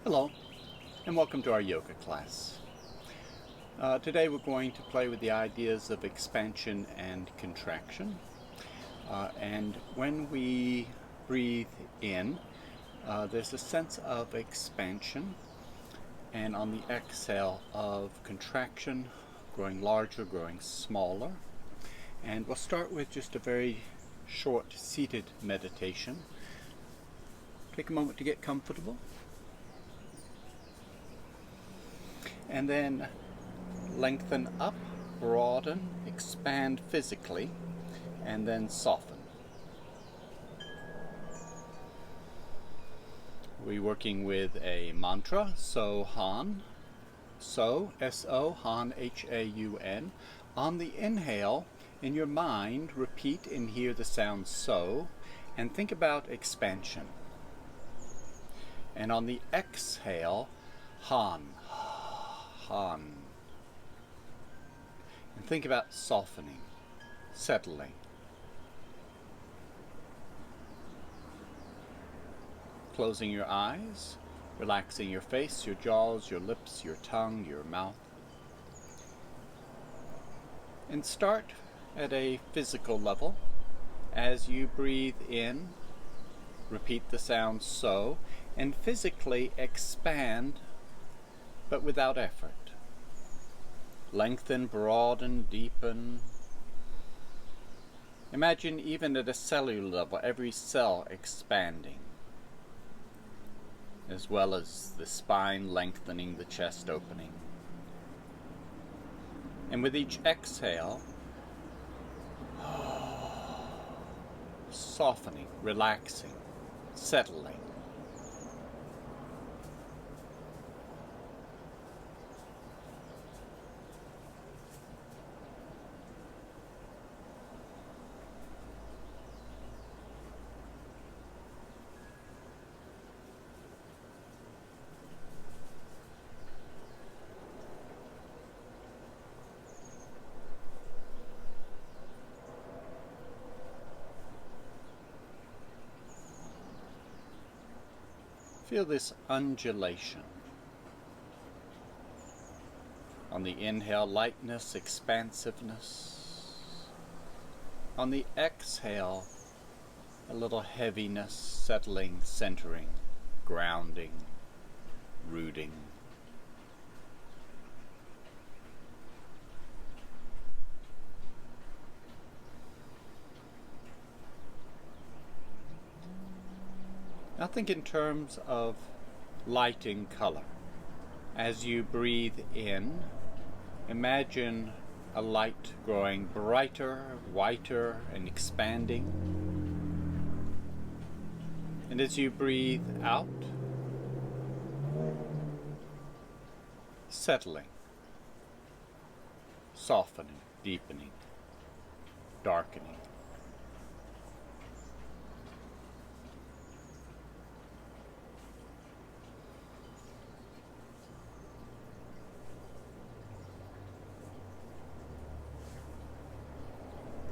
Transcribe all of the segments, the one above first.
Hello, and welcome to our yoga class. Today we're going to play with the ideas of expansion and contraction. And when we breathe in, there's a sense of expansion, and on the exhale of contraction, growing larger, growing smaller. And we'll start with just a very short seated meditation. Take a moment to get comfortable. And then lengthen up, broaden, expand physically, and then soften. We're working with a mantra, So-Haun. So, S-O, Han, H-A-U-N. On the inhale, in your mind, repeat and hear the sound so, and think about expansion. And on the exhale, Han. Han. And think about softening, settling. Closing your eyes, relaxing your face, your jaws, your lips, your tongue, your mouth. And start at a physical level. As you breathe in, repeat the sound so, and physically expand, but without effort. Lengthen, broaden, deepen. Imagine even at a cellular level, every cell expanding, as well as the spine lengthening, the chest opening. And with each exhale, softening, relaxing, settling. Feel this undulation. On the inhale, lightness, expansiveness. On the exhale, a little heaviness, settling, centering, grounding, rooting. Now think in terms of lighting color. As you breathe in, imagine a light growing brighter, whiter, and expanding. And as you breathe out, settling, softening, deepening, darkening.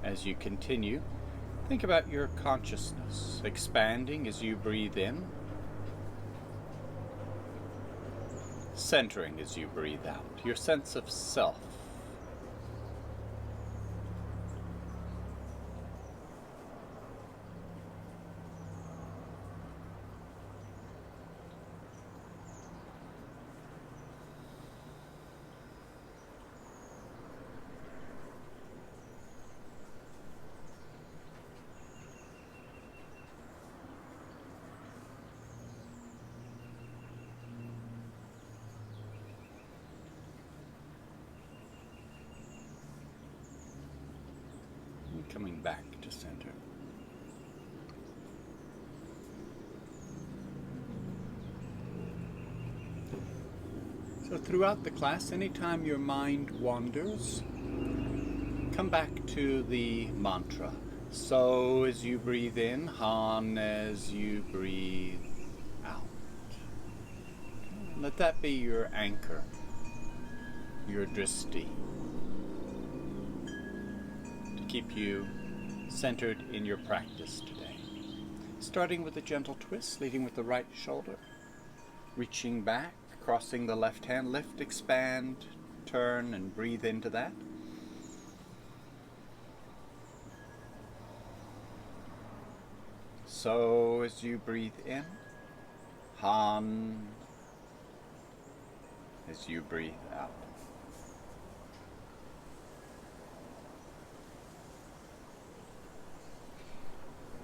As you continue, think about your consciousness expanding as you breathe in, centering as you breathe out, your sense of self. Coming back to center. So throughout the class, anytime your mind wanders, come back to the mantra. So as you breathe in, Han as you breathe out. Let that be your anchor, your drishti, to keep you centered in your practice today. Starting with a gentle twist, leading with the right shoulder. reaching back, crossing the left hand, lift, expand, turn, and breathe into that. So as you breathe in, Han as you breathe out.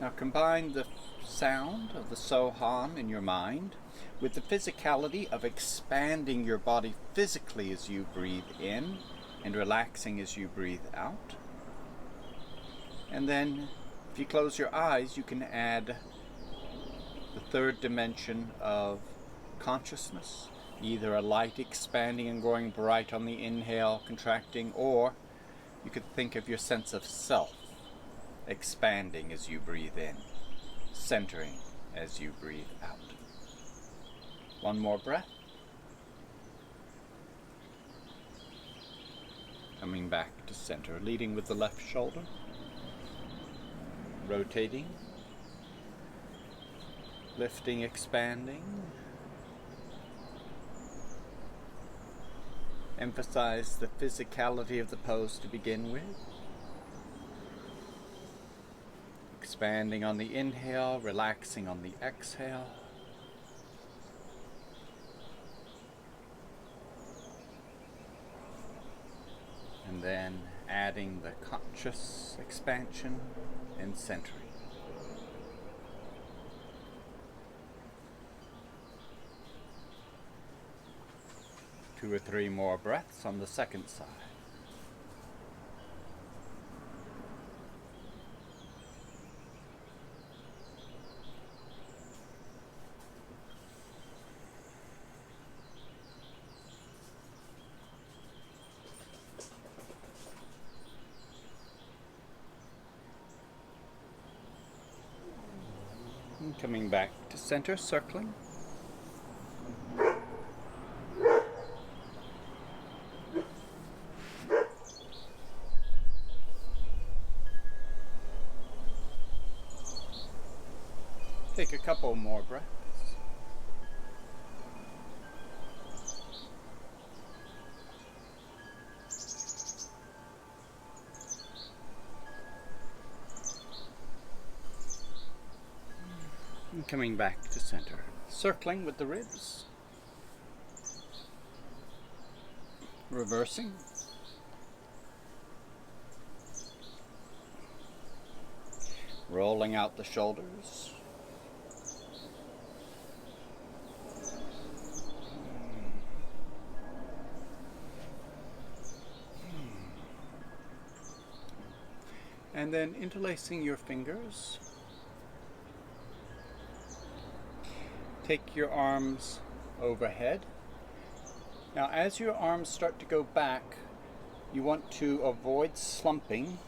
Now combine the sound of the So-Haun in your mind with the physicality of expanding your body physically as you breathe in and relaxing as you breathe out. And then if you close your eyes, you can add the third dimension of consciousness, either a light expanding and growing bright on the inhale, contracting, or you could think of your sense of self expanding as you breathe in, centering as you breathe out. One more breath. Coming back to center, leading with the left shoulder, rotating, lifting, expanding. Emphasize the physicality of the pose to begin with. Expanding on the inhale, relaxing on the exhale. And then adding the conscious expansion and centering. 2 or 3 more breaths on the second side. And coming back to center, circling. Take a couple more breaths. And coming back to center, circling with the ribs. Reversing. Rolling out the shoulders. And then interlacing your fingers. Take your arms overhead. Now as your arms start to go back, you want to avoid slumping.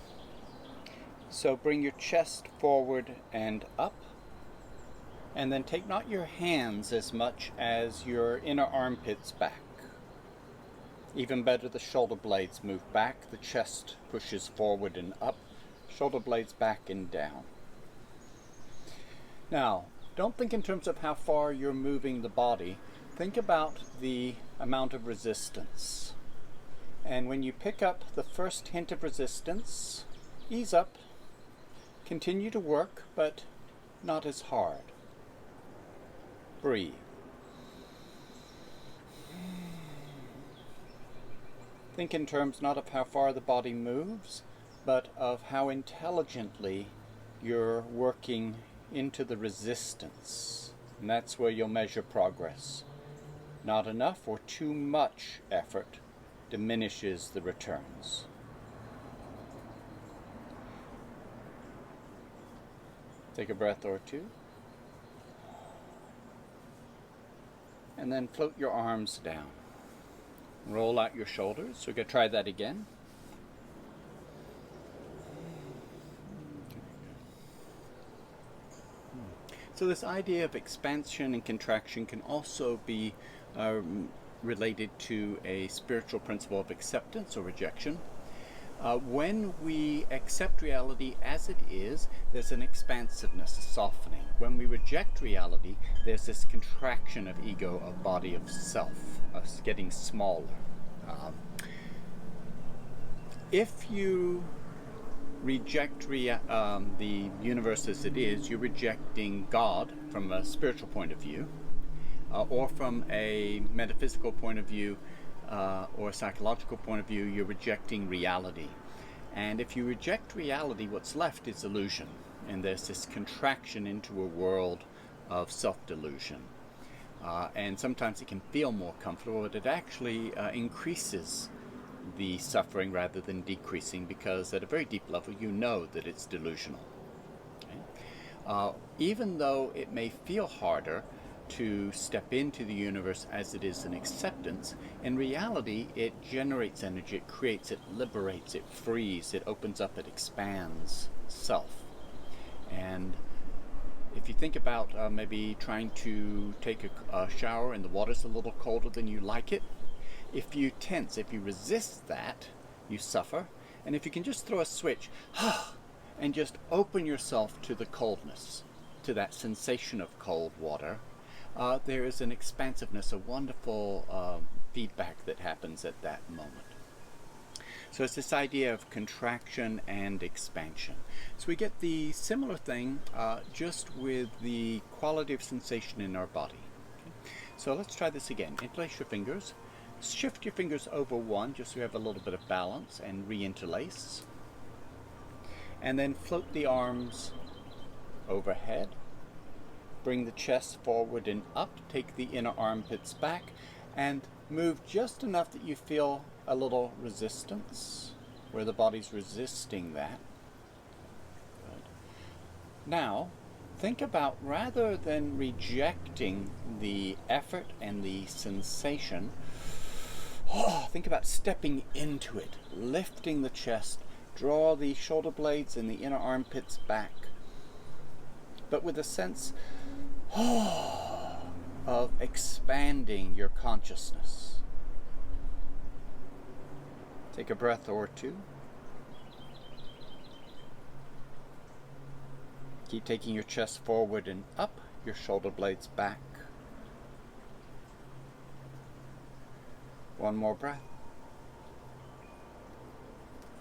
So bring your chest forward and up. And then take not your hands as much as your inner armpits back. Even better, the shoulder blades move back, the chest pushes forward and up, shoulder blades back and down. Now, don't think in terms of how far you're moving the body. Think about the amount of resistance. And when you pick up the first hint of resistance, ease up, continue to work, but not as hard. Breathe. Think in terms not of how far the body moves, but of how intelligently you're working into the resistance. And that's where you'll measure progress. Not enough or too much effort diminishes the returns. Take a breath or two. And then float your arms down. Roll out your shoulders. So we're going to try that again. So this idea of expansion and contraction can also be related to a spiritual principle of acceptance or rejection. When we accept reality as it is, there's an expansiveness, a softening. When we reject reality, there's this contraction of ego, of body, of self, us getting smaller. If you reject the universe as it is, you're rejecting God from a spiritual point of view, or from a metaphysical point of view, or a psychological point of view, you're rejecting reality. And if you reject reality, what's left is illusion. And there's this contraction into a world of self-delusion. And sometimes it can feel more comfortable, but it actually increases the suffering rather than decreasing, because at a very deep level you know that it's delusional. Okay? Even though it may feel harder to step into the universe as it is in acceptance, in reality it generates energy, it creates, it liberates, it frees, it opens up, it expands self. And if you think about maybe trying to take a shower and the water's a little colder than you like it, if you tense, if you resist that, you suffer. And if you can just throw a switch and just open yourself to the coldness, to that sensation of cold water, there is an expansiveness, a wonderful feedback that happens at that moment. So it's this idea of contraction and expansion. So we get the similar thing just with the quality of sensation in our body. Okay? So let's try this again. Interlace your fingers. Shift your fingers over one just so you have a little bit of balance, and reinterlace. And then float the arms overhead. Bring the chest forward and up. Take the inner armpits back and move just enough that you feel a little resistance, where the body's resisting that. Good. Now, think about, rather than rejecting the effort and the sensation, think about stepping into it, lifting the chest, draw the shoulder blades and the inner armpits back, but with a sense of expanding your consciousness. Take a breath or two. Keep taking your chest forward and up, your shoulder blades back. One more breath.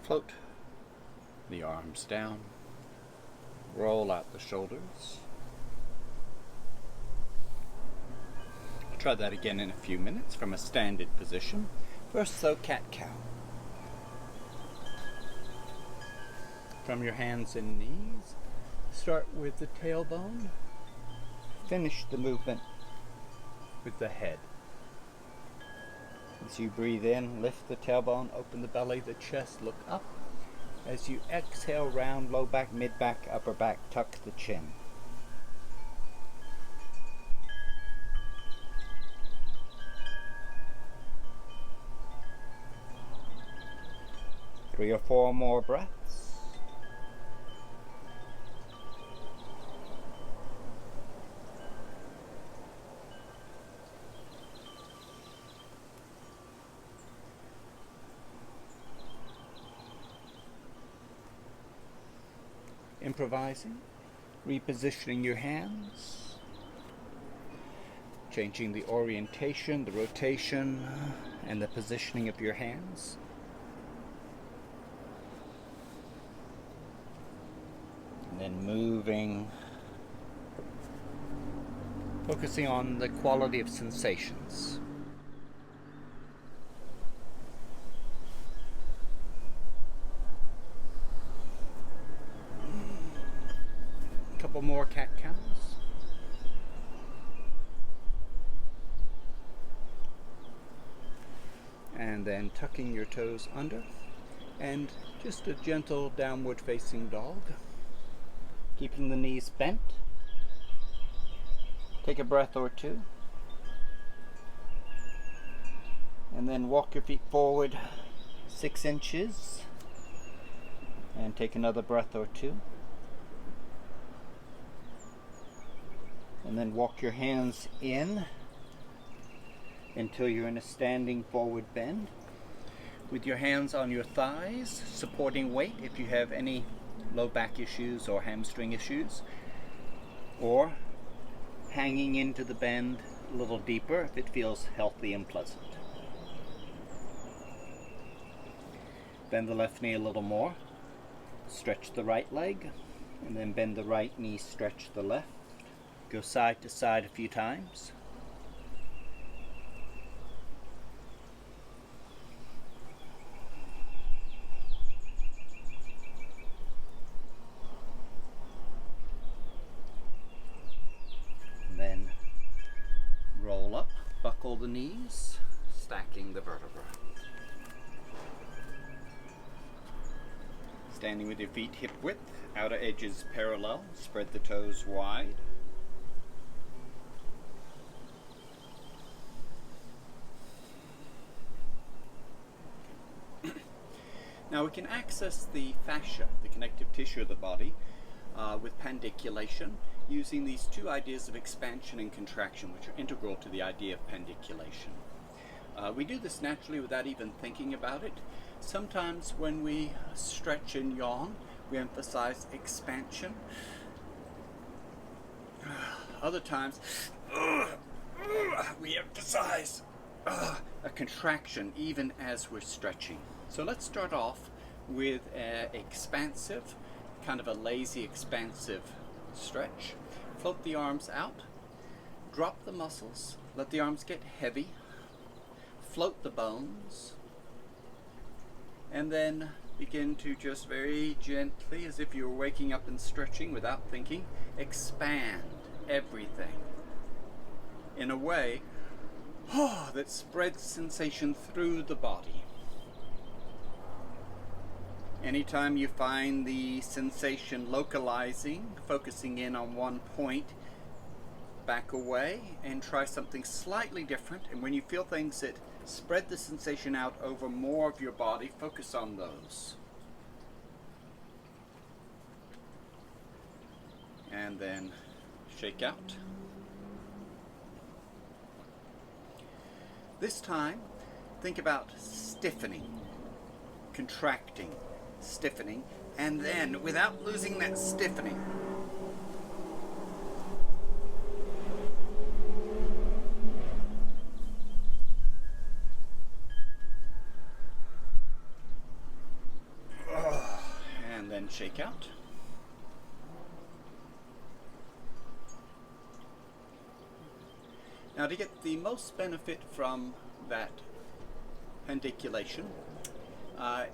Float the arms down. Roll out the shoulders. Try that again in a few minutes from a standard position. First, though, cat-cow. From your hands and knees, start with the tailbone. Finish the movement with the head. As you breathe in, lift the tailbone, open the belly, the chest, look up. As you exhale, round, low back, mid back, upper back, tuck the chin. Three or four more breaths. Improvising, repositioning your hands, changing the orientation, the rotation, and the positioning of your hands. And then moving, focusing on the quality of sensations. Couple more cat cows. And then tucking your toes under, and just a gentle downward facing dog. Keeping the knees bent. Take a breath or two. And then walk your feet forward 6 inches. And take another breath or two. And then walk your hands in until you're in a standing forward bend. with your hands on your thighs, supporting weight if you have any low back issues or hamstring issues, or hanging into the bend a little deeper if it feels healthy and pleasant. Bend the left knee a little more, stretch the right leg, and then bend the right knee, stretch the left. Go side to side a few times. Then roll up, buckle the knees, stacking the vertebra. Standing with your feet hip width, outer edges parallel, spread the toes wide. Now we can access the fascia, the connective tissue of the body, with pandiculation, using these two ideas of expansion and contraction, which are integral to the idea of pandiculation. We do this naturally without even thinking about it. Sometimes when we stretch and yawn, we emphasize expansion. Other times, we emphasize a contraction even as we're stretching. So let's start off with an expansive, kind of a lazy expansive stretch. Float the arms out, drop the muscles, let the arms get heavy, float the bones, and then begin to just very gently, as if you were waking up and stretching without thinking, expand everything in a way that spreads sensation through the body. Anytime you find the sensation localizing, focusing in on one point, back away and try something slightly different. And when you feel things that spread the sensation out over more of your body, focus on those. And then shake out. This time, think about stiffening, contracting, stiffening, and then without losing that stiffening, and then shake out. Now, to get the most benefit from that pandiculation,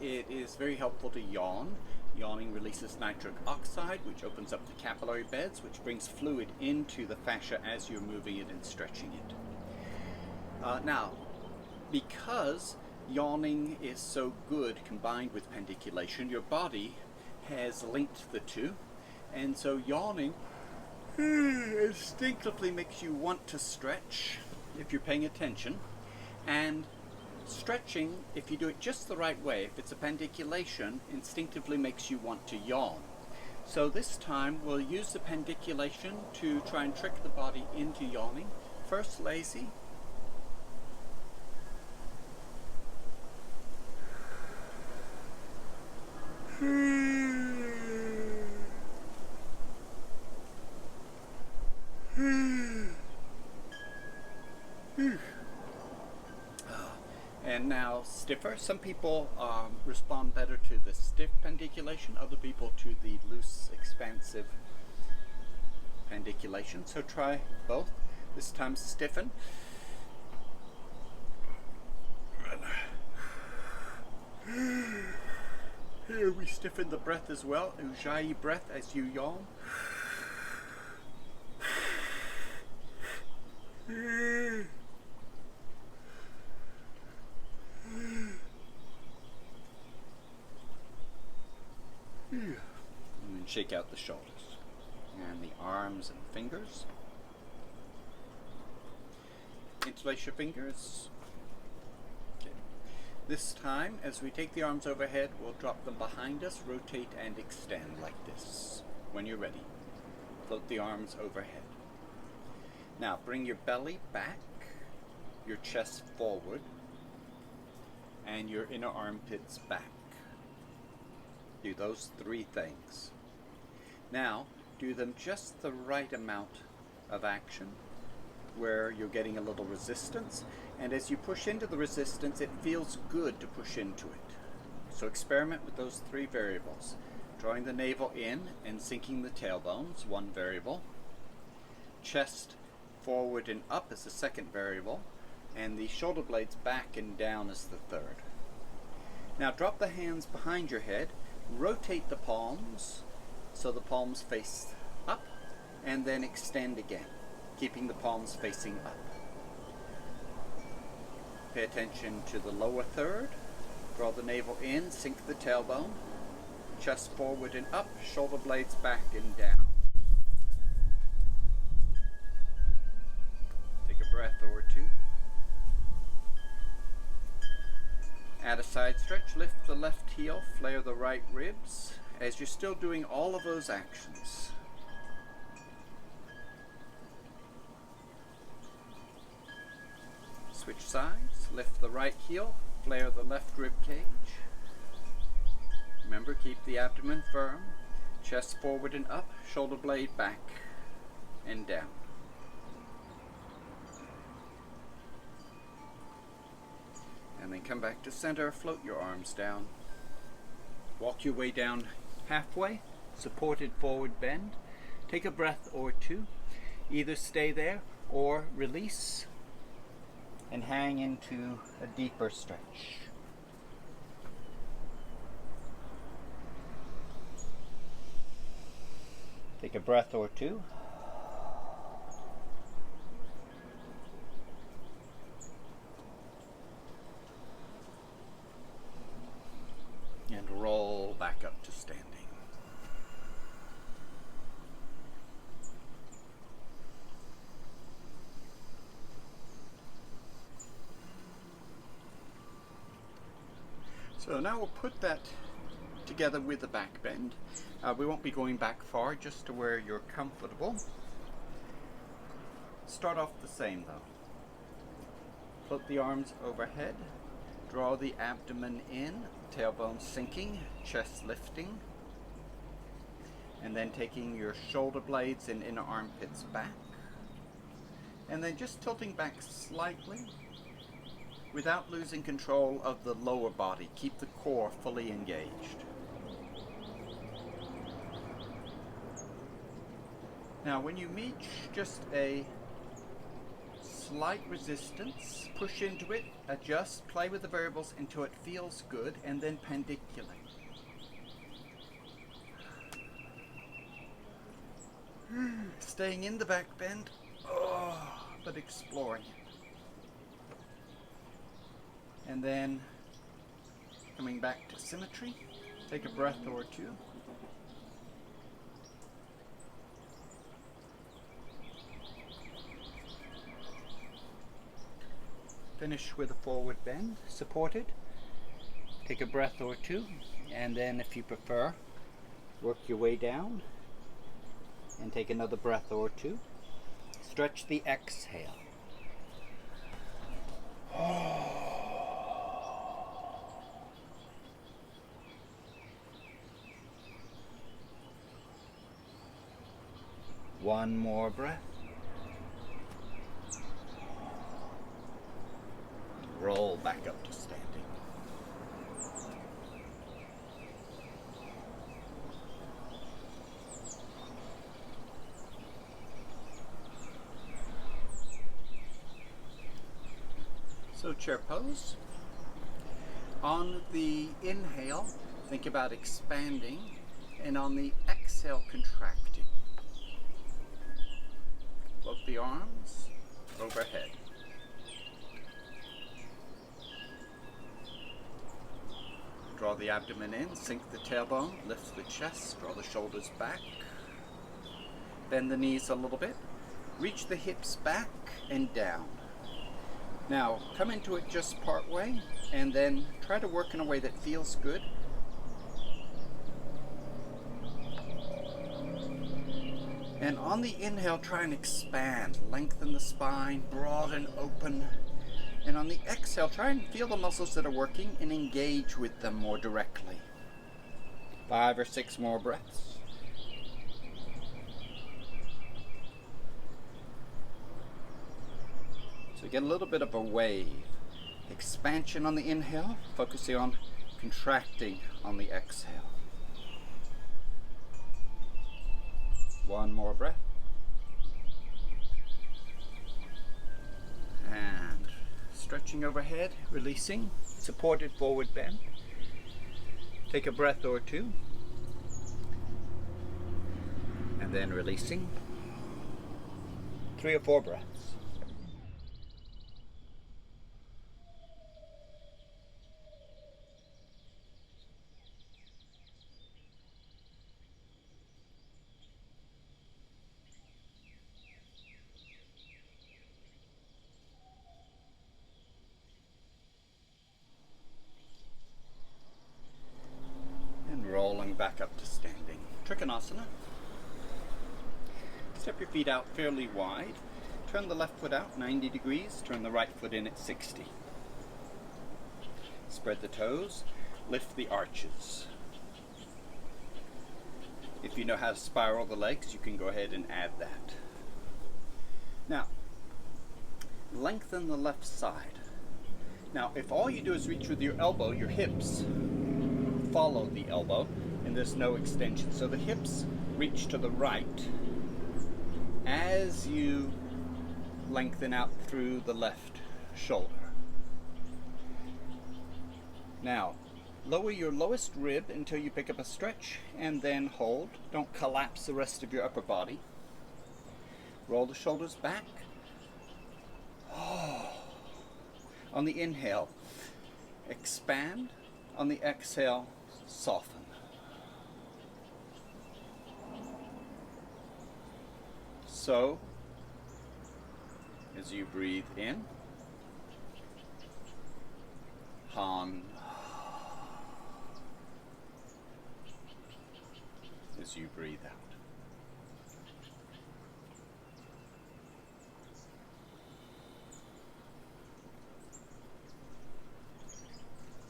it is very helpful to yawn. Yawning releases nitric oxide, which opens up the capillary beds, which brings fluid into the fascia as you're moving it and stretching it. Now, because yawning is so good combined with pandiculation, your body has linked the two, and so yawning instinctively makes you want to stretch if you're paying attention, and stretching, if you do it just the right way, if it's a pandiculation, instinctively makes you want to yawn. So this time we'll use the pandiculation to try and trick the body into yawning. First lazy. And now stiffer. Some people respond better to the stiff pandiculation, other people to the loose, expansive pandiculation. So try both. This time stiffen. Here we stiffen the breath as well. Ujjayi breath as you yawn. And then shake out the shoulders and the arms and fingers. Interlace your fingers. Okay. This time, as we take the arms overhead, we'll drop them behind us, rotate and extend like this. When you're ready, float the arms overhead. Now bring your belly back, your chest forward, and your inner armpits back. Do those 3 things. Now, do them just the right amount of action where you're getting a little resistance, and as you push into the resistance, it feels good to push into it. So experiment with those 3 variables. Drawing the navel in and sinking the tailbones, 1 variable. Chest forward and up is the 2nd variable, and the shoulder blades back and down is the 3rd. Now drop the hands behind your head, rotate the palms so the palms face up, and then extend again, keeping the palms facing up. Pay attention to the lower 3rd. Draw the navel in, sink the tailbone, chest forward and up, shoulder blades back and down. Take a breath or 2. Add a side stretch, lift the left heel, flare the right ribs, as you're still doing all of those actions. Switch sides, lift the right heel, flare the left rib cage. Remember, keep the abdomen firm, chest forward and up, shoulder blade back and down. And then come back to center, float your arms down. Walk your way down halfway, supported forward bend. Take a breath or 2. Either stay there or release and hang into a deeper stretch. Take a breath or 2. And roll back up to standing. So now we'll put that together with the back bend. We won't be going back far, just to where you're comfortable. Start off the same though. Float the arms overhead. Draw the abdomen in, tailbone sinking, chest lifting. And then taking your shoulder blades and inner armpits back. And then just tilting back slightly without losing control of the lower body. Keep the core fully engaged. Now when you meet just a slight resistance, push into it, adjust, play with the variables until it feels good, and then pandiculate. Staying in the back bend, but exploring. And then coming back to symmetry, take a breath or 2. Finish with a forward bend, supported. Take a breath or 2, and then if you prefer, work your way down and take another breath or 2. Stretch the exhale. One more breath. Roll back up to standing. So chair pose. On the inhale, think about expanding, and on the exhale, contracting. Float the arms overhead. Draw the abdomen in, sink the tailbone, lift the chest, draw the shoulders back. Bend the knees a little bit. Reach the hips back and down. Now, come into it just part way, and then try to work in a way that feels good. And on the inhale, try and expand. Lengthen the spine, broaden, open. And on the exhale, try and feel the muscles that are working and engage with them more directly. 5 or 6 more breaths. So get a little bit of a wave. Expansion on the inhale, focusing on contracting on the exhale. 1 more breath. And stretching overhead, releasing, supported forward bend. Take a breath or two. And then releasing. 3 or 4 breaths. Rolling back up to standing. Trikonasana. Step your feet out fairly wide. Turn the left foot out 90 degrees. Turn the right foot in at 60. Spread the toes. Lift the arches. If you know how to spiral the legs, you can go ahead and add that. Now, lengthen the left side. Now, if all you do is reach with your elbow, your hips follow the elbow, and there's no extension. So the hips reach to the right as you lengthen out through the left shoulder. Now, lower your lowest rib until you pick up a stretch, and then hold. Don't collapse the rest of your upper body. Roll the shoulders back. On the inhale, expand. On the exhale, soften. So, as you breathe in, Han. As you breathe out.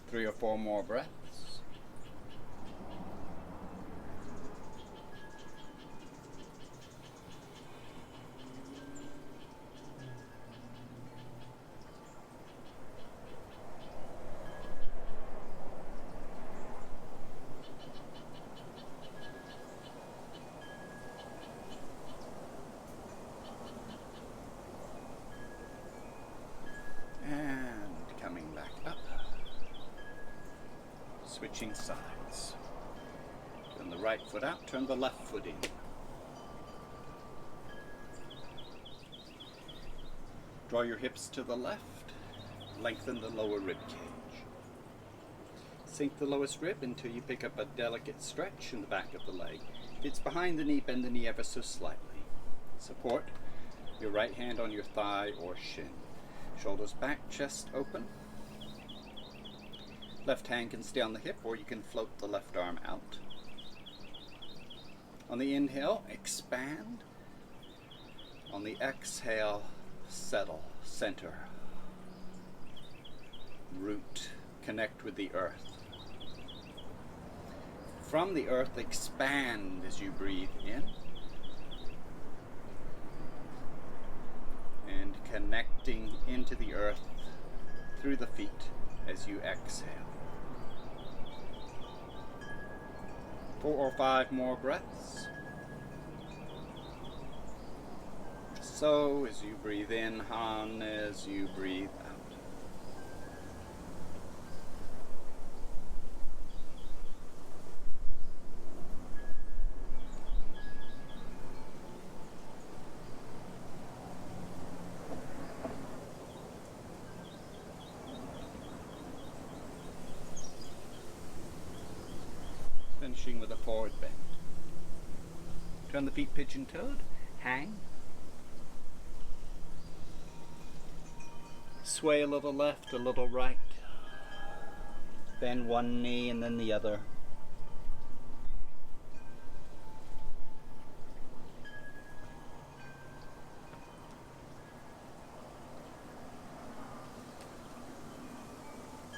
Three or 4 more breaths. Switching sides. Turn the right foot out, turn the left foot in. Draw your hips to the left, lengthen the lower rib cage. Sink the lowest rib until you pick up a delicate stretch in the back of the leg. If it's behind the knee, bend the knee ever so slightly. Support your right hand on your thigh or shin. Shoulders back, chest open. Left hand can stay on the hip, or you can float the left arm out. On the inhale, expand. On the exhale, settle, center. Root, connect with the earth. From the earth, expand as you breathe in. And connecting into the earth through the feet as you exhale. 4 or 5 more breaths. So as you breathe in, Han, as you breathe out. Finishing with a forward bend. Turn the feet pigeon-toed, hang. Sway a little left, a little right. Bend one knee and then the other.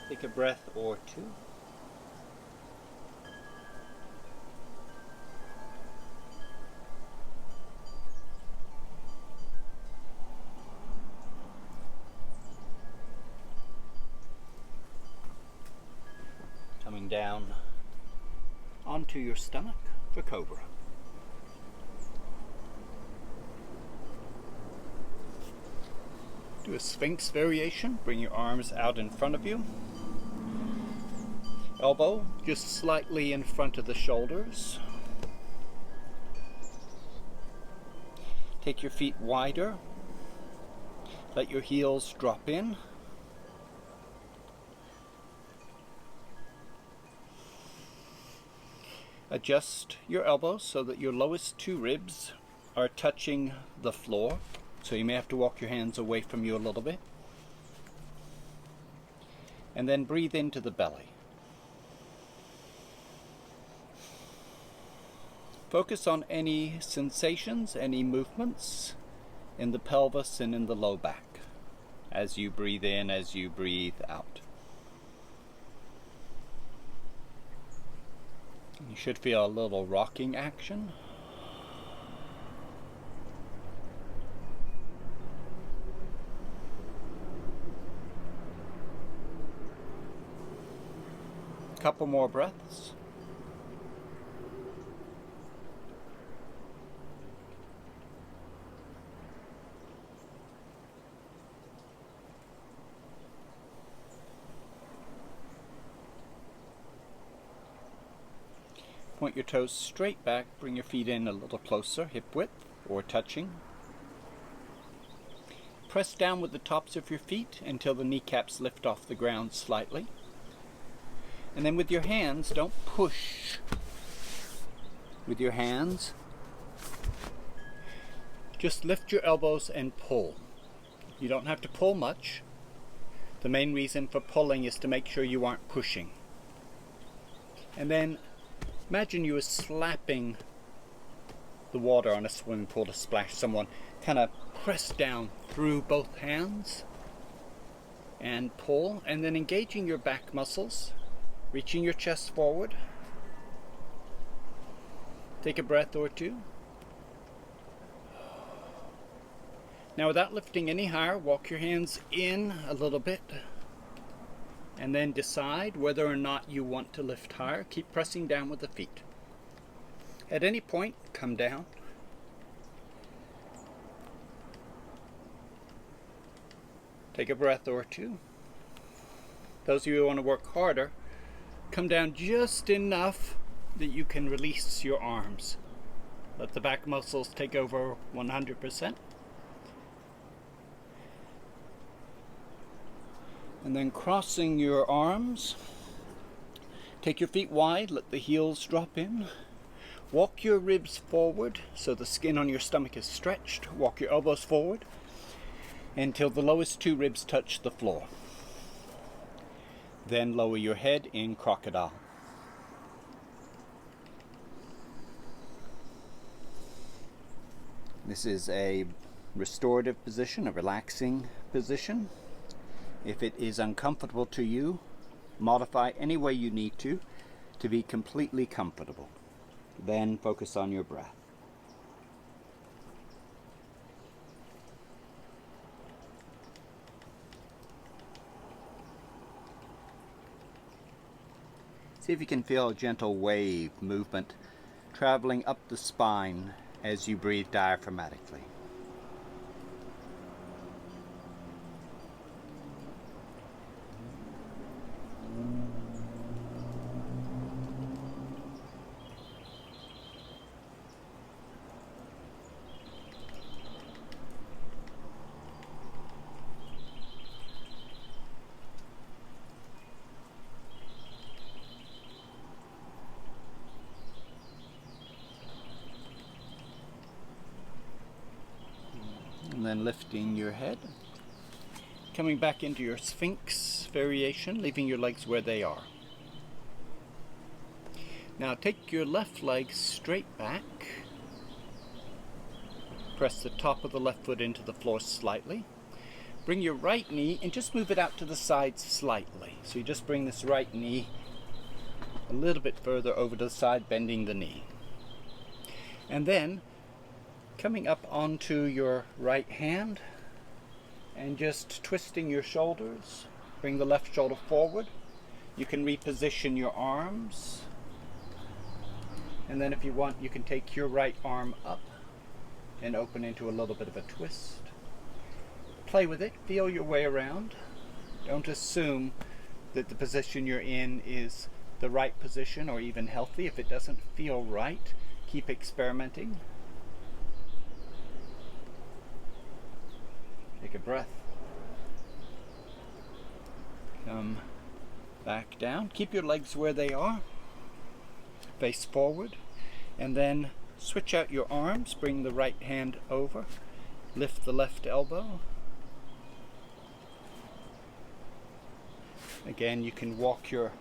Take a breath or two. Coming down onto your stomach for Cobra. Do a Sphinx variation. Bring your arms out in front of you. Elbow just slightly in front of the shoulders. Take your feet wider. Let your heels drop in. Adjust your elbows so that your lowest two ribs are touching the floor. So you may have to walk your hands away from you a little bit. And then breathe into the belly. Focus on any sensations, any movements in the pelvis and in the low back as you breathe in, as you breathe out. You should feel a little rocking action. Couple more breaths. Point your toes straight back, bring your feet in a little closer, hip width or touching. Press down with the tops of your feet until the kneecaps lift off the ground slightly. And then with your hands, don't push. With your hands, just lift your elbows and pull. You don't have to pull much. The main reason for pulling is to make sure you aren't pushing. And then imagine you were slapping the water on a swimming pool to splash someone. Kind of press down through both hands and pull, and then engaging your back muscles, reaching your chest forward. Take a breath or two. Now without lifting any higher, walk your hands in a little bit. And then decide whether or not you want to lift higher. Keep pressing down with the feet. At any point, come down. Take a breath or two. Those of you who want to work harder, come down just enough that you can release your arms. Let the back muscles take over 100%. And then crossing your arms, take your feet wide, let the heels drop in. Walk your ribs forward so the skin on your stomach is stretched. Walk your elbows forward until the lowest two ribs touch the floor. Then lower your head in crocodile. This is a restorative position, a relaxing position. If it is uncomfortable to you, modify any way you need to be completely comfortable. Then focus on your breath. See if you can feel a gentle wave movement traveling up the spine as you breathe diaphragmatically. And then lifting your head, coming back into your Sphinx variation, leaving your legs where they are. Now take your left leg straight back, press the top of the left foot into the floor slightly, bring your right knee and just move it out to the side slightly. So you just bring this right knee a little bit further over to the side, bending the knee. And then coming up onto your right hand and just twisting your shoulders. Bring the left shoulder forward. You can reposition your arms. And then if you want, you can take your right arm up and open into a little bit of a twist. Play with it, feel your way around. Don't assume that the position you're in is the right position or even healthy. If it doesn't feel right, keep experimenting. Take a breath. Come back down. Keep your legs where they are. Face forward. And then switch out your arms. Bring the right hand over. Lift the left elbow. Again, you can walk your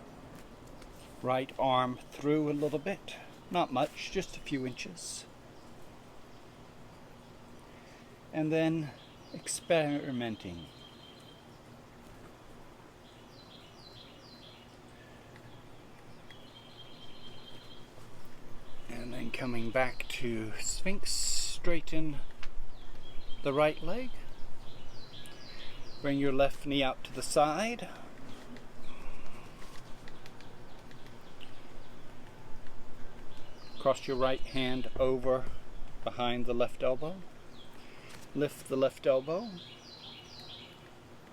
right arm through a little bit. Not much, just a few inches. And then experimenting. And then coming back to Sphinx, straighten the right leg. Bring your left knee out to the side. Cross your right hand over behind the left elbow. Lift the left elbow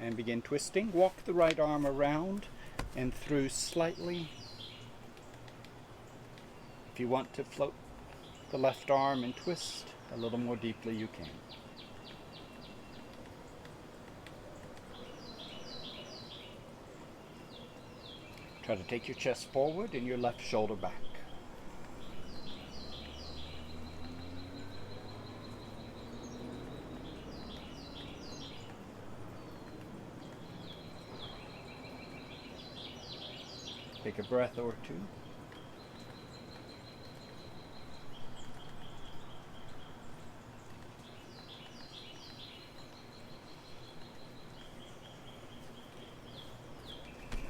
and begin twisting. Walk the right arm around and through slightly. If you want to float the left arm and twist a little more deeply, you can. Try to take your chest forward and your left shoulder back. Take a breath or two.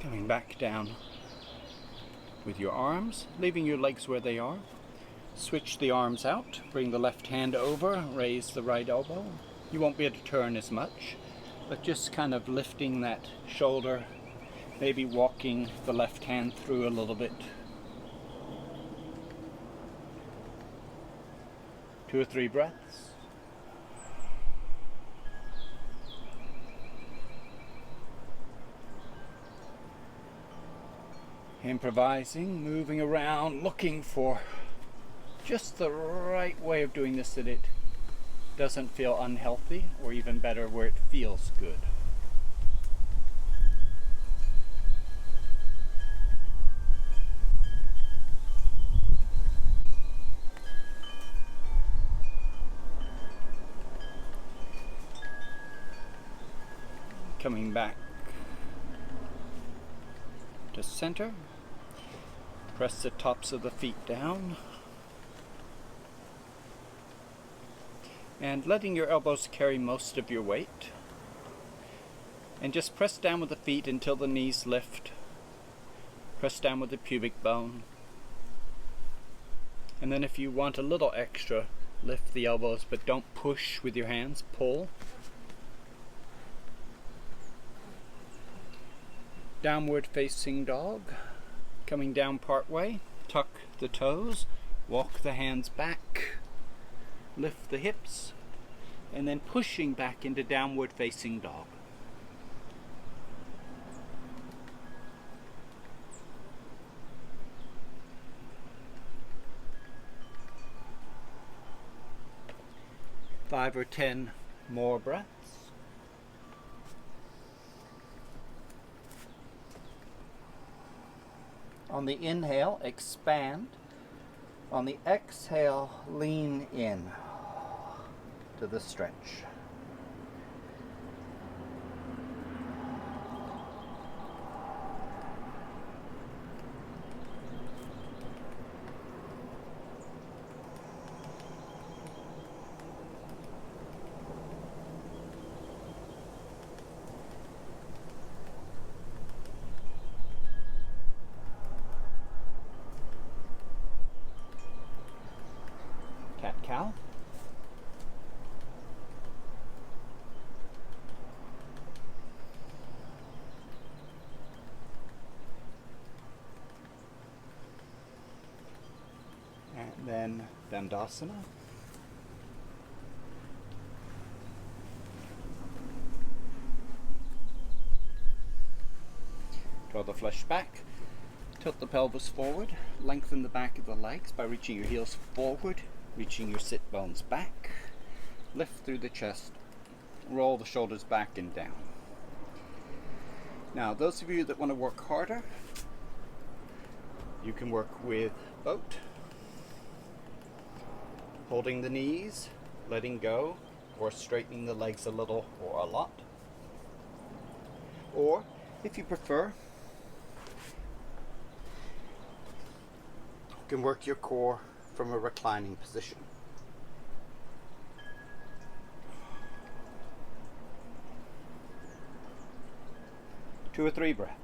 Coming back down with your arms, leaving your legs where they are. Switch the arms out, bring the left hand over, raise the right elbow. You won't be able to turn as much, but just kind of lifting that shoulder, maybe walking the left hand through a little bit. 2 or 3 breaths. Improvising, moving around, looking for just the right way of doing this that it doesn't feel unhealthy, or even better, where it feels good. Coming back to center. Press the tops of the feet down. And letting your elbows carry most of your weight. And just press down with the feet until the knees lift. Press down with the pubic bone. And then if you want a little extra, lift the elbows, but don't push with your hands, pull. Downward facing dog. Coming down part way, tuck the toes, walk the hands back, lift the hips, and then pushing back into downward facing dog. Five or 10 more breaths. On the inhale, expand. On the exhale, lean in to the stretch. then Dandasana. Draw the flesh back, tilt the pelvis forward, lengthen the back of the legs by reaching your heels forward, reaching your sit bones back, lift through the chest, roll the shoulders back and down. Now, those of you that want to work harder, you can work with boat, holding the knees, letting go, or straightening the legs a little or a lot. Or, if you prefer, you can work your core from a reclining position. Two or three breaths.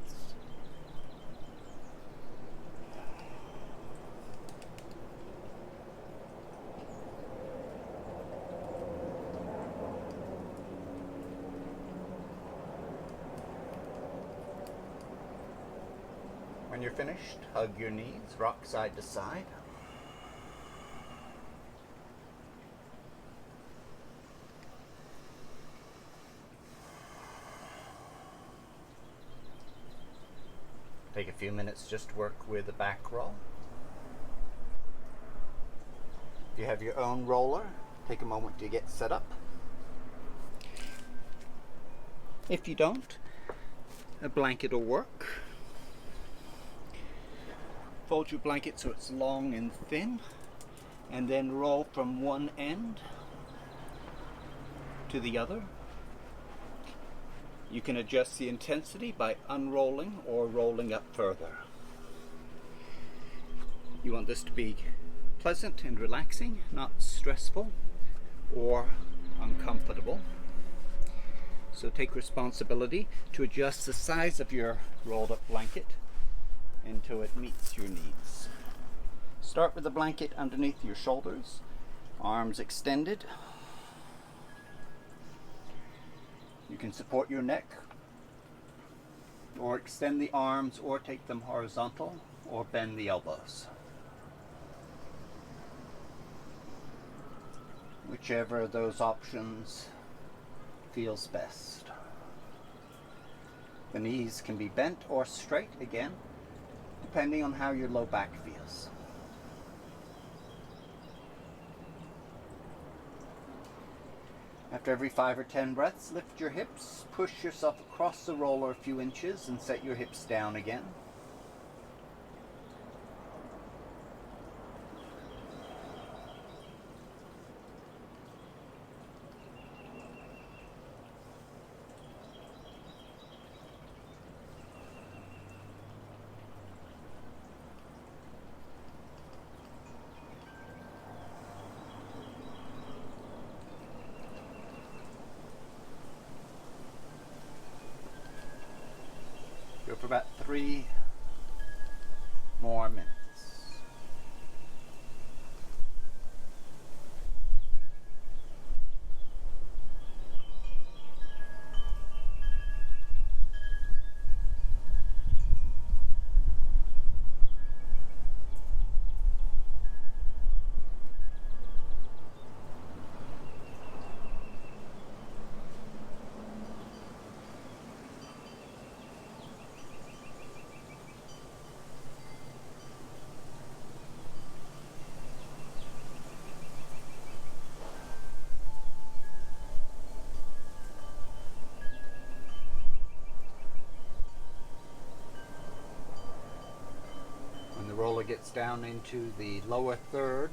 When you're finished, hug your knees, rock side to side. Take a few minutes just to work with the back roll. If you have your own roller, take a moment to get set up. If you don't, a blanket will work. Fold your blanket so it's long and thin, and then roll from one end to the other. You can adjust the intensity by unrolling or rolling up further. You want this to be pleasant and relaxing, not stressful or uncomfortable. So take responsibility to adjust the size of your rolled up blanket until it meets your needs. Start with the blanket underneath your shoulders, arms extended. You can support your neck, or extend the arms, or take them horizontal, or bend the elbows. Whichever of those options feels best. The knees can be bent or straight, again, depending on how your low back feels. After every 5 or 10 breaths, lift your hips, push yourself across the roller a few inches, and set your hips down again. Go for about 3 more minutes. Roller gets down into the lower third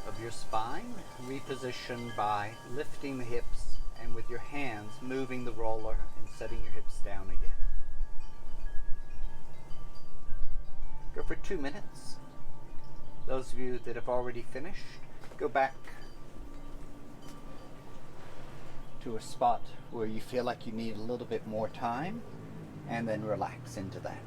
of your spine. Reposition by lifting the hips and with your hands moving the roller and setting your hips down again. Go for 2 minutes. Those of you that have already finished, go back to a spot where you feel like you need a little bit more time, and then relax into that.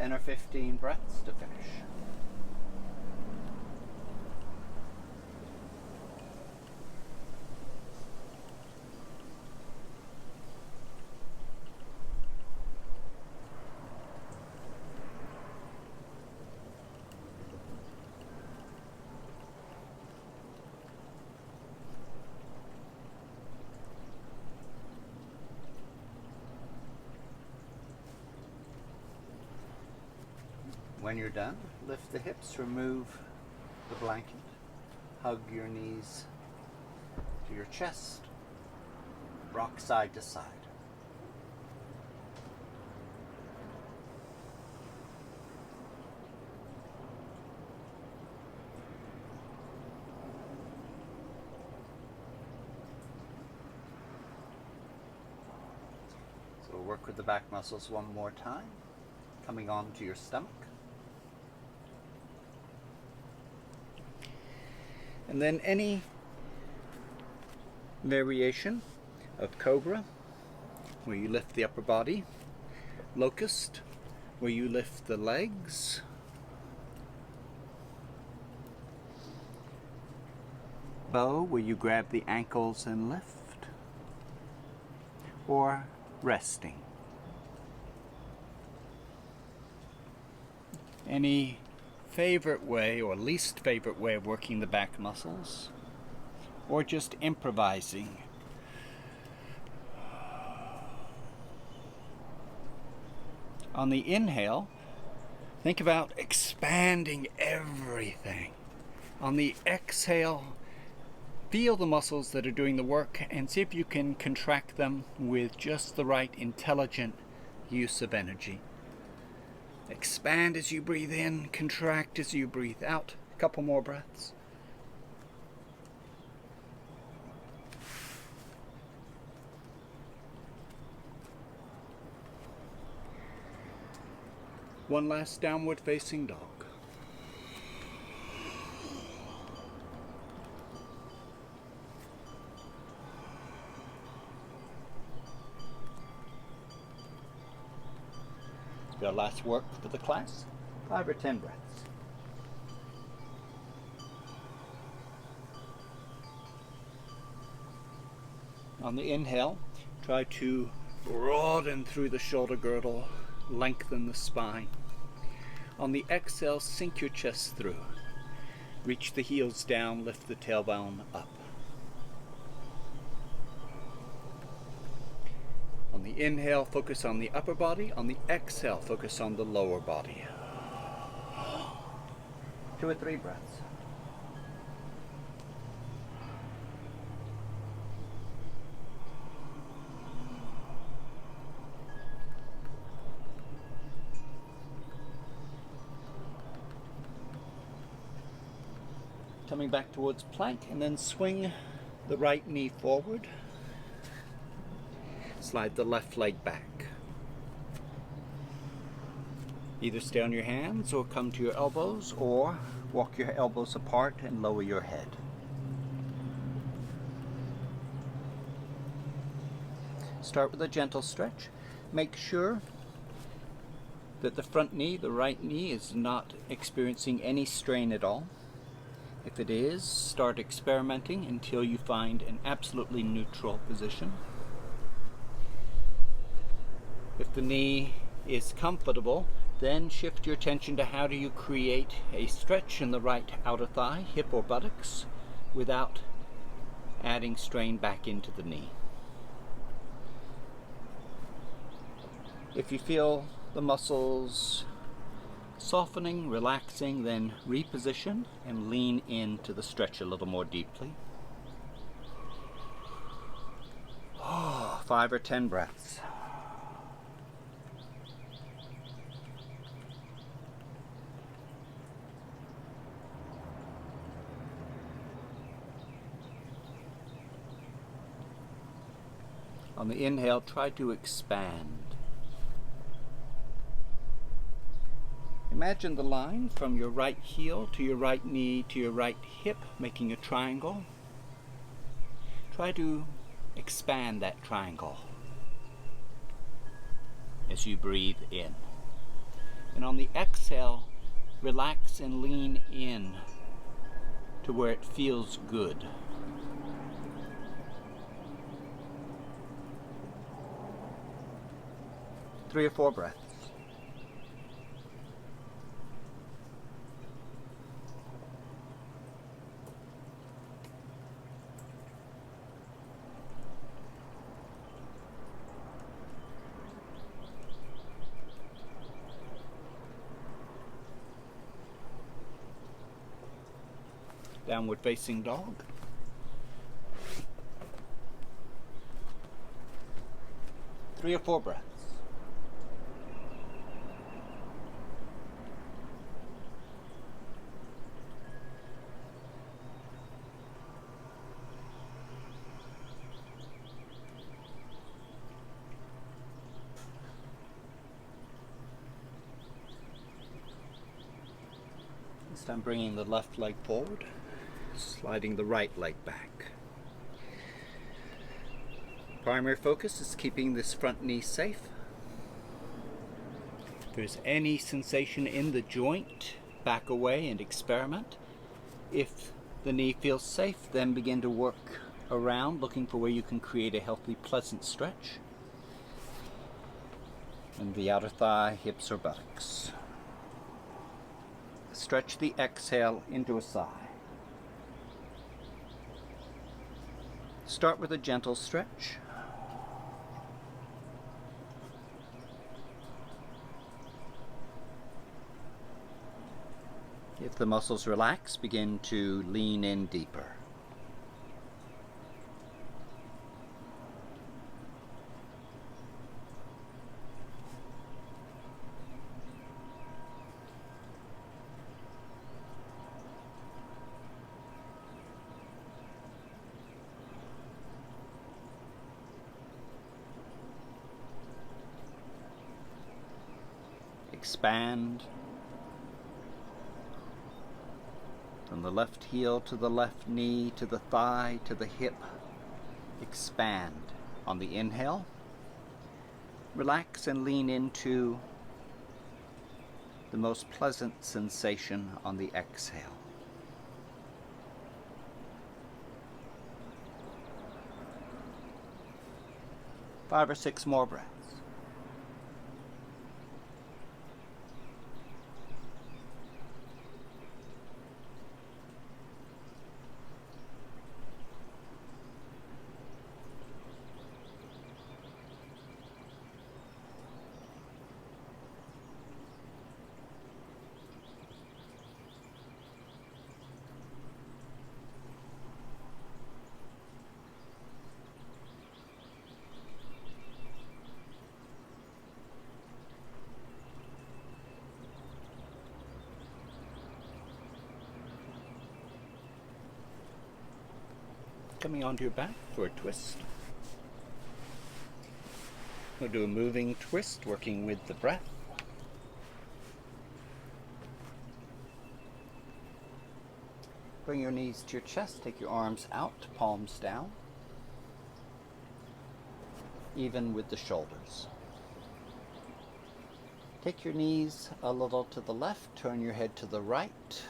10 or 15 breaths to finish. When you're done, lift the hips, remove the blanket, hug your knees to your chest, rock side to side. So we'll work with the back muscles one more time, coming onto your stomach. And then any variation of Cobra, where you lift the upper body, Locust, where you lift the legs, Bow, where you grab the ankles and lift, or resting. Any favorite way or least favorite way of working the back muscles, or just improvising. On the inhale, think about expanding everything. On the exhale, feel the muscles that are doing the work and see if you can contract them with just the right intelligent use of energy. Expand as you breathe in, contract as you breathe out. A couple more breaths. One last downward facing dog. Our last work for the class, 5 or 10 breaths. On the inhale, try to broaden through the shoulder girdle, lengthen the spine. On the exhale, sink your chest through. Reach the heels down, lift the tailbone up. On the inhale, focus on the upper body. On the exhale, focus on the lower body. 2 or 3 breaths. Coming back towards plank, and then swing the right knee forward. Slide the left leg back. Either stay on your hands or come to your elbows, or walk your elbows apart and lower your head. Start with a gentle stretch. Make sure that the front knee, the right knee, is not experiencing any strain at all. If it is, start experimenting until you find an absolutely neutral position. If the knee is comfortable, then shift your attention to how do you create a stretch in the right outer thigh, hip or buttocks, without adding strain back into the knee. If you feel the muscles softening, relaxing, then reposition and lean into the stretch a little more deeply. 5 or 10 breaths. On the inhale, try to expand. Imagine the line from your right heel to your right knee to your right hip, making a triangle. Try to expand that triangle as you breathe in. And on the exhale, relax and lean in to where it feels good. Three or four breaths. Downward facing dog. Three or four breaths. This time bringing the left leg forward. Sliding the right leg back. Primary focus is keeping this front knee safe. If there's any sensation in the joint, back away and experiment. If the knee feels safe, then begin to work around, looking for where you can create a healthy, pleasant stretch. And the outer thigh, hips, or buttocks. Stretch the exhale into a sigh. Start with a gentle stretch. If the muscles relax, begin to lean in deeper. Expand from the left heel to the left knee to the thigh to the hip. Expand on the inhale. Relax and lean into the most pleasant sensation on the exhale. Five or six more breaths. Coming onto your back for a twist. We'll do a moving twist, working with the breath. Bring your knees to your chest, take your arms out, palms down. Even with the shoulders. Take your knees a little to the left, turn your head to the right.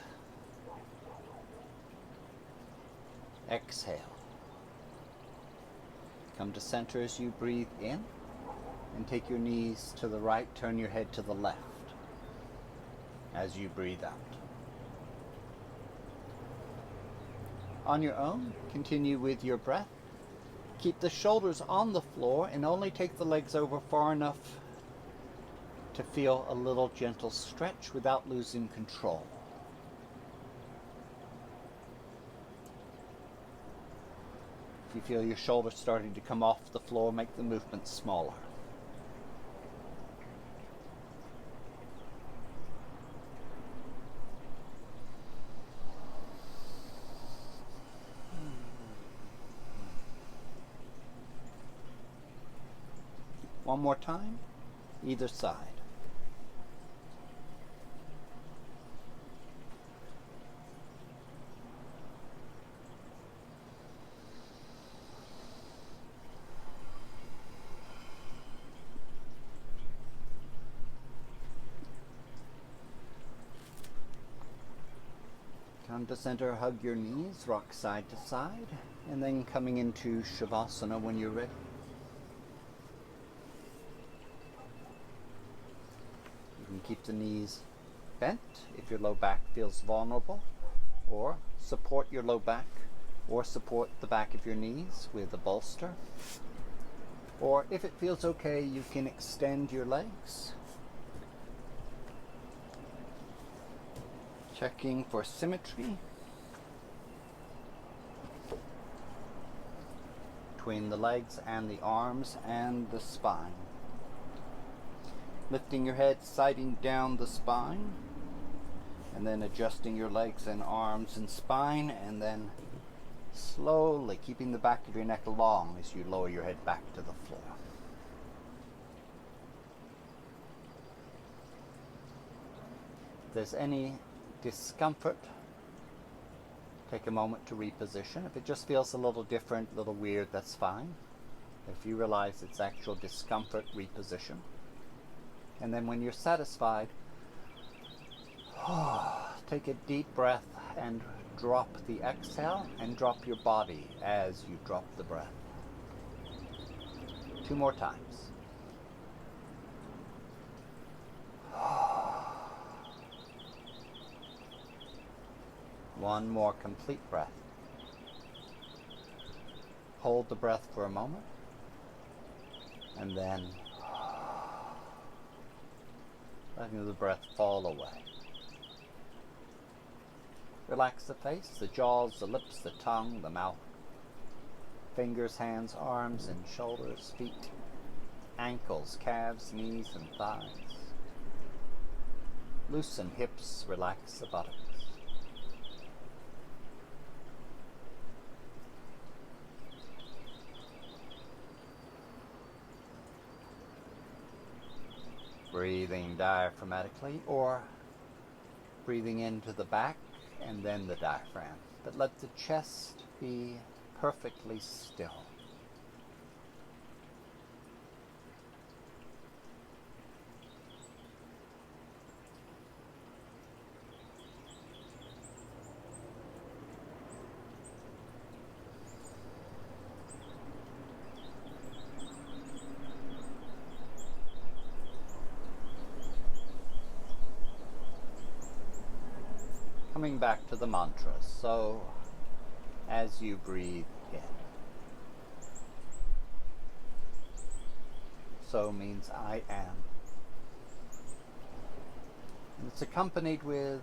Exhale. Come to center as you breathe in, and take your knees to the right, turn your head to the left as you breathe out. On your own, continue with your breath. Keep the shoulders on the floor and only take the legs over far enough to feel a little gentle stretch without losing control. If you feel your shoulders starting to come off the floor, make the movement smaller. One more time, either side. Come to center, hug your knees, rock side to side, and then coming into Shavasana when you're ready. You can keep the knees bent if your low back feels vulnerable, or support your low back, or support the back of your knees with a bolster. Or if it feels okay, you can extend your legs. Checking for symmetry between the legs and the arms and the spine. Lifting your head, sighting down the spine, and then adjusting your legs and arms and spine, and then slowly keeping the back of your neck long as you lower your head back to the floor. If there's any discomfort, take a moment to reposition. If it just feels a little different, a little weird, that's fine. If you realize it's actual discomfort, reposition. And then when you're satisfied, take a deep breath and drop the exhale and drop your body as you drop the breath. 2 more times. One more complete breath. Hold the breath for a moment, and then letting the breath fall away. Relax the face, the jaws, the lips, the tongue, the mouth, fingers, hands, arms, and shoulders, feet, ankles, calves, knees, and thighs. Loosen hips, relax the buttocks. Breathing diaphragmatically, or breathing into the back and then the diaphragm. But let the chest be perfectly still. Coming back to the mantra, so as you breathe in. So means I am. And it's accompanied with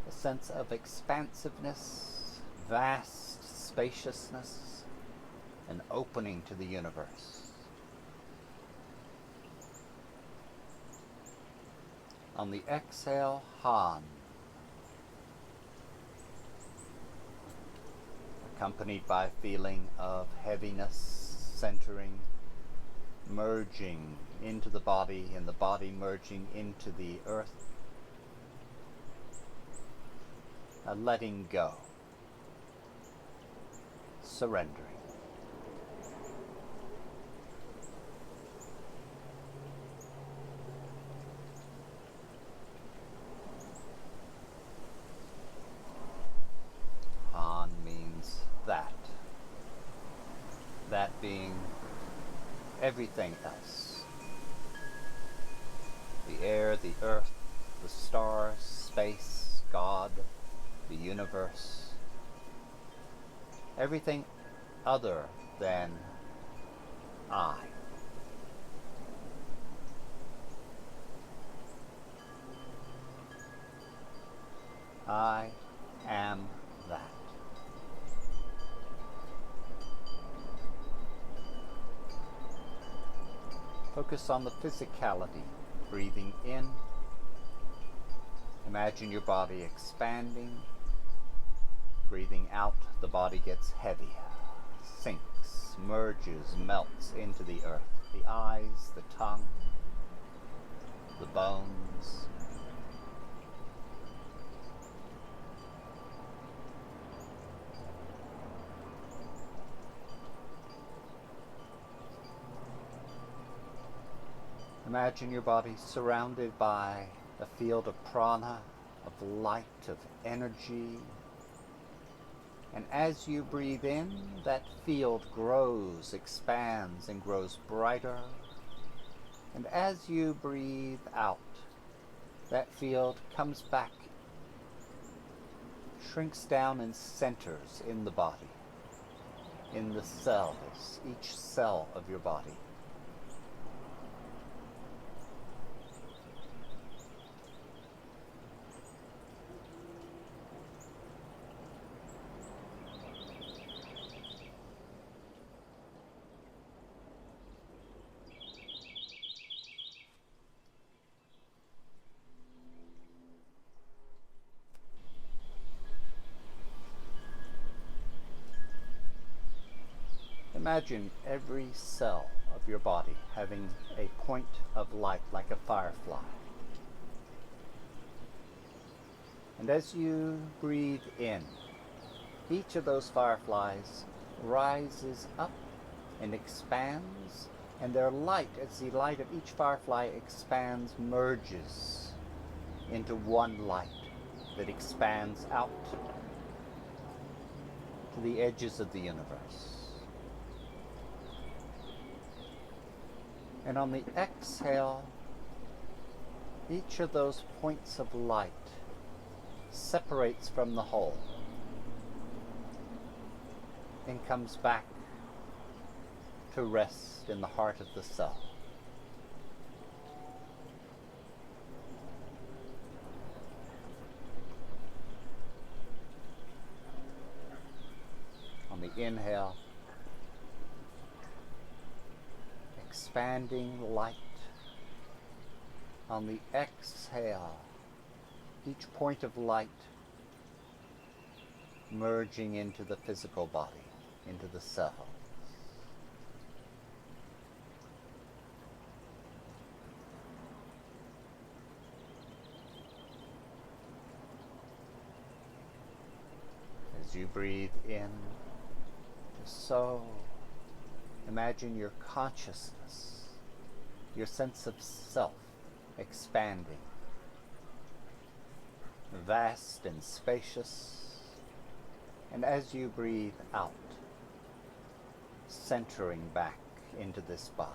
a sense of expansiveness, vast spaciousness, and opening to the universe. On the exhale, Han. Accompanied by a feeling of heaviness, centering, merging into the body, and the body merging into the earth. A letting go, surrendering. Han means that being everything else. The air, the earth, the stars, space, God, the universe. Everything other than I. I am that. Focus on the physicality, breathing in. Imagine your body expanding. Breathing out, the body gets heavy, sinks, merges, melts into the earth. The eyes, the tongue, the bones. Imagine your body surrounded by a field of prana, of light, of energy, And as you breathe in, that field grows, expands, and grows brighter. And as you breathe out, that field comes back, shrinks down and centers in the body, in the cells, each cell of your body. Imagine every cell of your body having a point of light like a firefly. And as you breathe in, each of those fireflies rises up and expands, and their light, as the light of each firefly expands, merges into one light that expands out to the edges of the universe. And on the exhale, each of those points of light separates from the whole and comes back to rest in the heart of the cell. On the inhale, expanding light. On the exhale, each point of light merging into the physical body, into the cell. As you breathe in to So, imagine your consciousness, your sense of self expanding, vast and spacious, and as you breathe out, centering back into this body.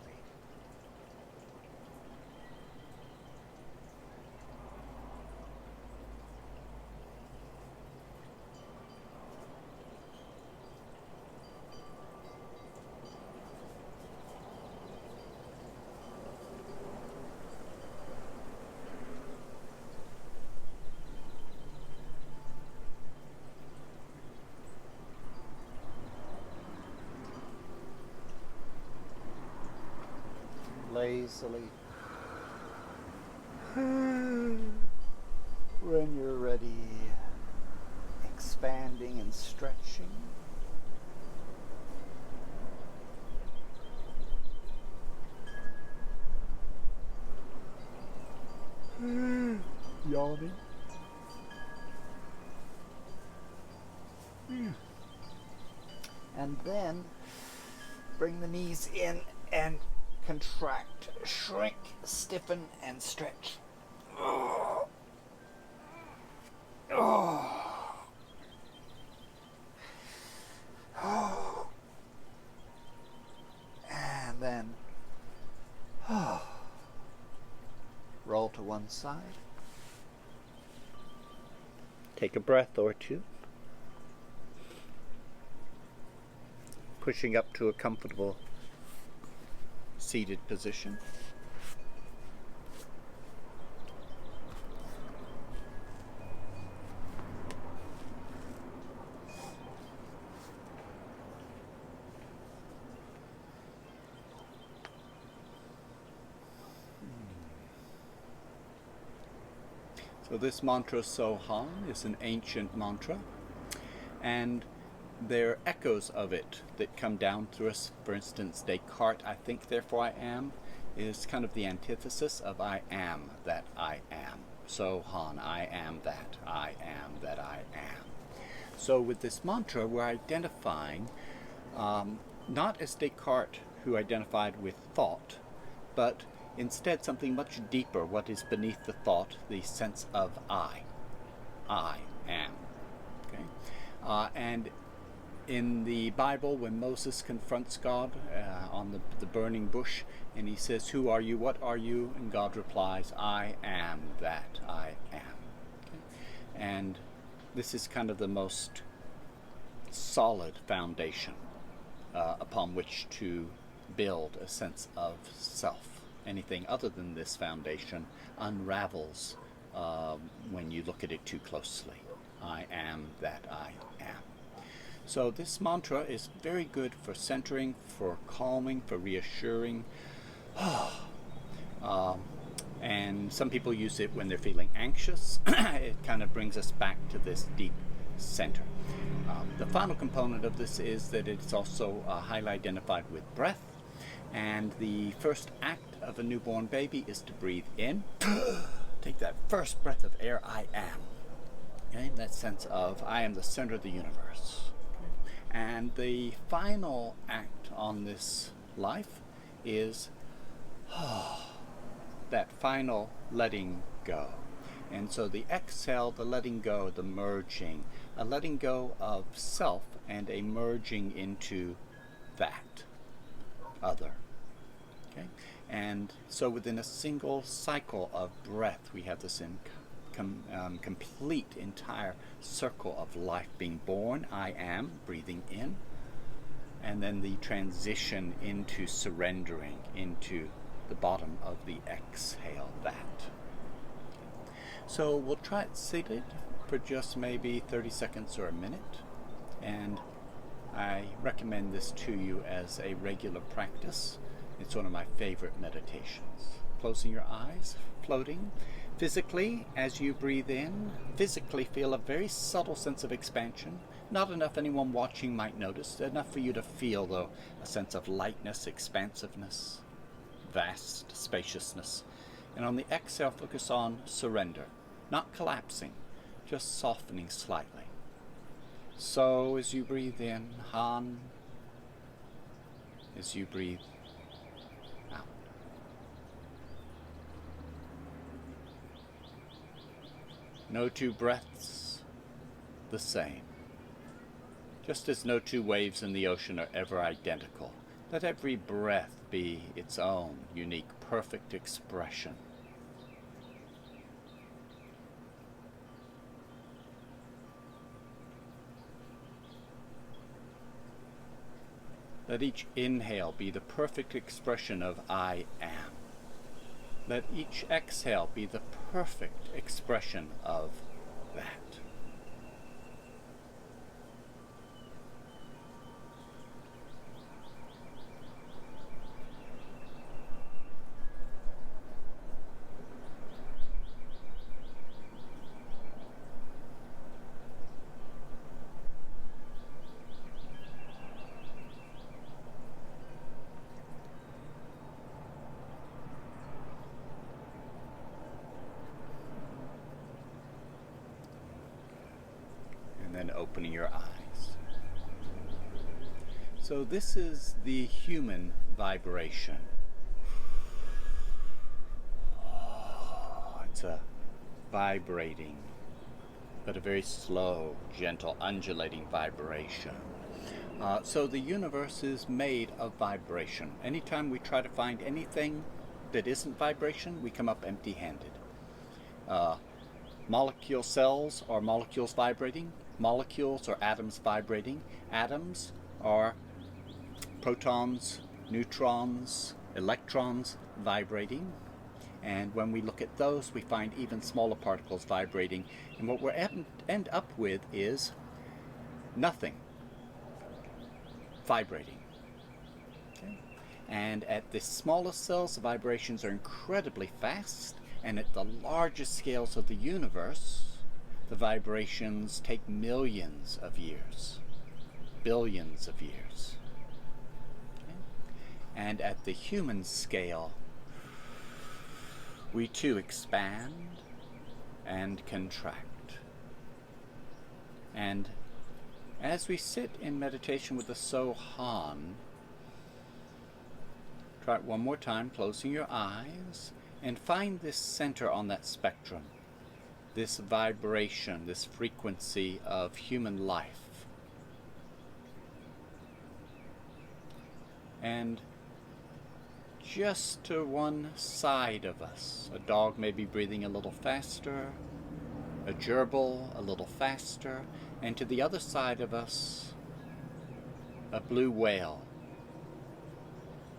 Lazily. When you're ready, expanding and stretching. Yawning. And then bring the knees in and contract, shrink, stiffen, and stretch. Oh. Oh. Oh. And then roll to one side. Take a breath or two. Pushing up to a comfortable seated position. So this mantra, So-Haun, is an ancient mantra, and there are echoes of it that come down through us. For instance, Descartes, I think, therefore I am, is kind of the antithesis of I am that I am. So-Haun, I am that I am that I am. So with this mantra, we're identifying, not as Descartes, who identified with thought, but instead something much deeper, what is beneath the thought, the sense of I am. Okay? And in the Bible, when Moses confronts God on the burning bush, and he says, "Who are you? What are you?" And God replies, "I am that I am." Okay? And this is kind of the most solid foundation upon which to build a sense of self. Anything other than this foundation unravels when you look at it too closely. I am that I am. So this mantra is very good for centering, for calming, for reassuring. And some people use it when they're feeling anxious. It kind of brings us back to this deep center. The final component of this is that it's also highly identified with breath. And the first act of a newborn baby is to breathe in. Take that first breath of air, I am. Okay? That sense of I am the center of the universe. Okay? And the final act on this life is that final letting go. And so the exhale, the letting go, the merging, a letting go of self and a merging into that other. Okay? And so within a single cycle of breath, we have this complete entire circle of life being born, I am, breathing in, and then the transition into surrendering into the bottom of the exhale, that. So we'll try it seated for just maybe 30 seconds or a minute, and I recommend this to you as a regular practice. It's one of my favorite meditations. Closing your eyes, floating. Physically, as you breathe in, physically feel a very subtle sense of expansion. Not enough anyone watching might notice. Enough for you to feel, though, a sense of lightness, expansiveness, vast spaciousness. And on the exhale, focus on surrender. Not collapsing, just softening slightly. So as you breathe in, Han. As you breathe out. No two breaths the same. Just as no two waves in the ocean are ever identical, let every breath be its own unique, perfect expression. Let each inhale be the perfect expression of I am. Let each exhale be the perfect expression of that. And opening your eyes. So this is the human vibration. It's a vibrating, but a very slow, gentle, undulating vibration. So the universe is made of vibration. Anytime we try to find anything that isn't vibration, we come up empty-handed. Molecule cells are molecules vibrating. Molecules are atoms vibrating. Atoms are protons, neutrons, electrons vibrating. And when we look at those, we find even smaller particles vibrating. And what we end up with is nothing vibrating. Okay? And at the smallest cells, the vibrations are incredibly fast. And at the largest scales of the universe, the vibrations take millions of years, billions of years. Okay? And at the human scale, we too expand and contract. And as we sit in meditation with the So-Haun, try it one more time, closing your eyes, and find this center on that spectrum. This vibration, this frequency of human life. and just to one side of us. A dog may be breathing a little faster, a gerbil a little faster, and to the other side of us, a blue whale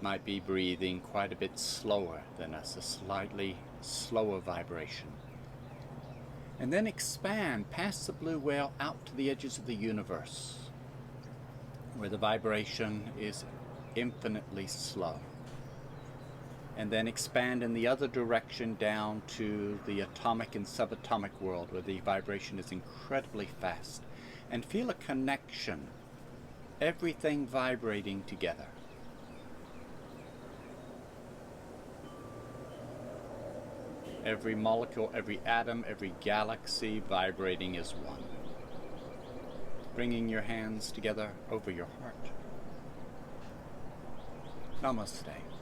might be breathing quite a bit slower than us, a slightly slower vibration. And then expand past the blue whale out to the edges of the universe, where the vibration is infinitely slow. And then expand in the other direction down to the atomic and subatomic world, where the vibration is incredibly fast. And feel a connection, everything vibrating together. Every molecule, every atom, every galaxy vibrating as one. Bringing your hands together over your heart. Namaste.